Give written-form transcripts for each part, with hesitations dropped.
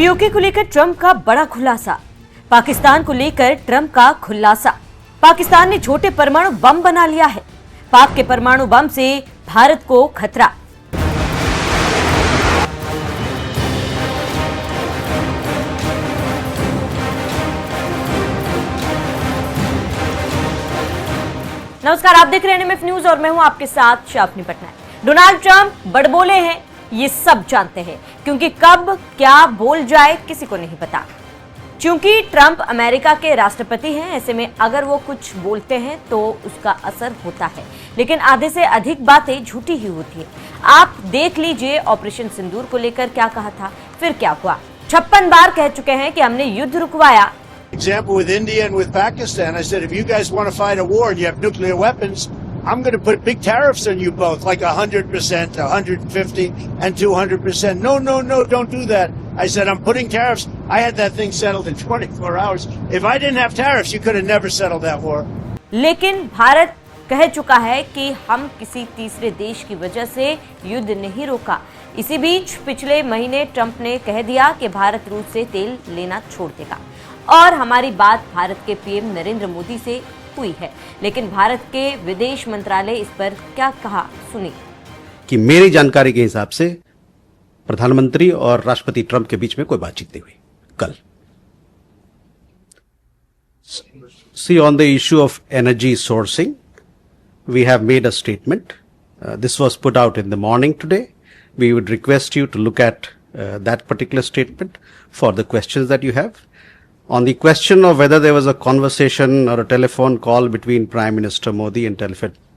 PoK को लेकर Trump का बड़ा खुलासा। पाकिस्तान को लेकर ट्रंप का खुलासा। पाकिस्तान ने छोटे परमाणु बम बना लिया है। पाक के परमाणु बम से भारत को खतरा। नमस्कार, आप देख रहे हैं एनएमएफ न्यूज और मैं हूं आपके साथ शाफनी पटनायक। डोनाल्ड ट्रंप बड़बोले हैं, ये सब जानते हैं, क्योंकि कब क्या बोल जाए किसी को नहीं पता। क्योंकि ट्रंप अमेरिका के राष्ट्रपति हैं, ऐसे में अगर वो कुछ बोलते हैं तो उसका असर होता है, लेकिन आधे से अधिक बातें झूठी ही होती है। आप देख लीजिए ऑपरेशन सिंदूर को लेकर क्या कहा था, फिर क्या हुआ। 56 बार कह चुके हैं कि हमने युद्ध रुकवाया। Example with India and with Pakistan, I said, if you guys want to fight a war and you have nuclear weapons, I'm going to put big tariffs on you both, like 100%, 150, and 200%. No, no, no, don't do that. I said, I'm putting tariffs. I had that thing settled in 24 hours. If I didn't have tariffs, you could have never settled that war. लेकिन भारत कह चुका है कि हम किसी तीसरे देश की वजह से युद्ध नहीं रोका। इसी बीच पिछले महीने ट्रंप ने कह दिया कि भारत रूस से तेल लेना छोड़ देगा और हमारी बात भारत के पीएम नरेंद्र मोदी से हुई है। लेकिन भारत के विदेश मंत्रालय इस पर क्या कहा, सुनिए। कि मेरी जानकारी के हिसाब से प्रधानमंत्री और राष्ट्रपति ट्रंप के बीच में कोई बातचीत नहीं हुई कल। See on the issue of energy sourcing we have made a statement. This was put out in the morning today. We would request you to look at that particular statement for the questions that you have. On the question of whether there was a conversation or a telephone call between Prime Minister Modi and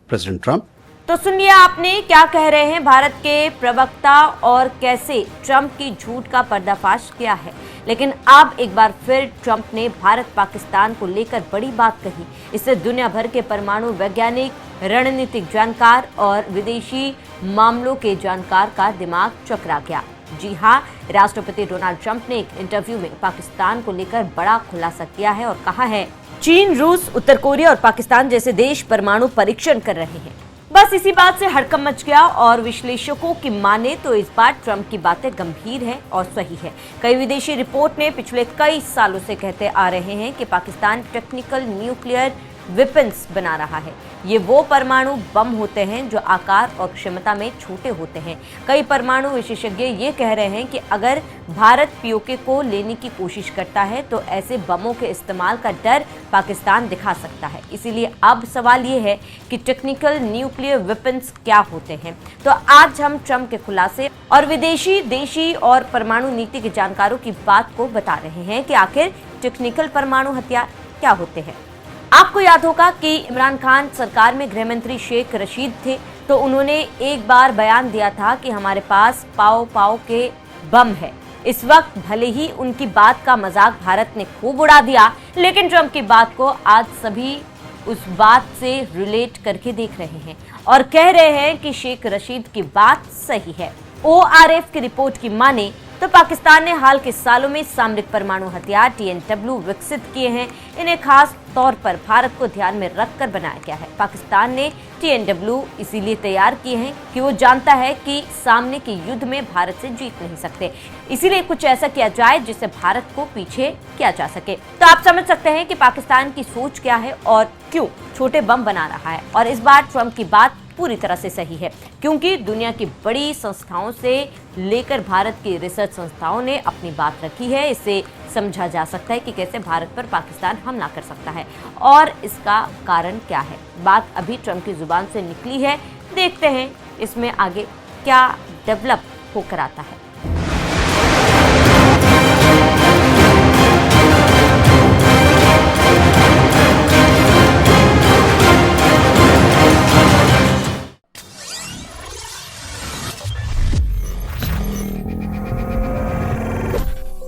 President Trump. तो सुनिए आपने क्या कह रहे हैं भारत के प्रवक्ता और कैसे ट्रंप की झूठ का पर्दाफाश किया है। लेकिन अब एक बार फिर ट्रंप ने भारत पाकिस्तान को लेकर बड़ी बात कही। इससे दुनिया भर के परमाणु वैज्ञानिक, रणनीतिक जानकार और विदेशी मामलों के जानकार का दिमाग चकरा गया। जी हां, राष्ट्रपति डोनाल्ड ट्रंप ने एक इंटरव्यू में पाकिस्तान को लेकर बड़ा खुलासा किया है और कहा है चीन, रूस, उत्तर कोरिया और पाकिस्तान जैसे देश परमाणु परीक्षण कर रहे हैं। बस इसी बात से हड़कंप मच गया और विश्लेषकों की माने तो इस बार ट्रंप की बातें गंभीर है और सही है। कई विदेशी रिपोर्ट ने पिछले कई सालों से कहते आ रहे हैं कि पाकिस्तान टेक्निकल न्यूक्लियर वेपन्स बना रहा है। ये वो परमाणु बम होते हैं जो आकार और क्षमता में छोटे होते हैं। कई परमाणु विशेषज्ञ ये कह रहे हैं कि अगर भारत पीओके को लेने की कोशिश करता है तो ऐसे बमों के इस्तेमाल का डर पाकिस्तान दिखा सकता है। इसीलिए अब सवाल ये है कि टेक्निकल न्यूक्लियर वेपन्स क्या होते हैं। तो आज हम ट्रंप के खुलासे और विदेशी, देशी और परमाणु नीति के जानकारों की बात को बता रहे हैं कि आखिर टेक्निकल परमाणु हथियार क्या होते हैं। आपको याद होगा कि इमरान खान सरकार में गृह मंत्री शेख रशीद थे, तो उन्होंने एक बार बयान दिया था कि हमारे पास पाओ पाओ के बम है। इस वक्त भले ही उनकी बात का मजाक भारत ने खूब उड़ा दिया, लेकिन ट्रंप की बात को आज सभी उस बात से रिलेट करके देख रहे हैं और कह रहे हैं कि शेख रशीद की बात सही है। ORF की रिपोर्ट की माने तो पाकिस्तान ने हाल के सालों में सामरिक परमाणु हथियार TNW विकसित किए हैं। इन्हें खास तौर पर भारत को ध्यान में रखकर बनाया गया है। पाकिस्तान ने TNW इसीलिए तैयार किए हैं कि वो जानता है कि सामने के युद्ध में भारत से जीत नहीं सकते, इसीलिए कुछ ऐसा किया जाए जिससे भारत को पीछे किया जा सके। तो आप समझ सकते हैं कि पाकिस्तान की सोच क्या है और क्यों छोटे बम बना रहा है। और इस बार ट्रंप की बात पूरी तरह से सही है, क्योंकि दुनिया की बड़ी संस्थाओं से लेकर भारत की रिसर्च संस्थाओं ने अपनी बात रखी है। इससे समझा जा सकता है कि कैसे भारत पर पाकिस्तान हमला कर सकता है और इसका कारण क्या है। बात अभी ट्रंप की जुबान से निकली है, देखते हैं इसमें आगे क्या डेवलप होकर आता है।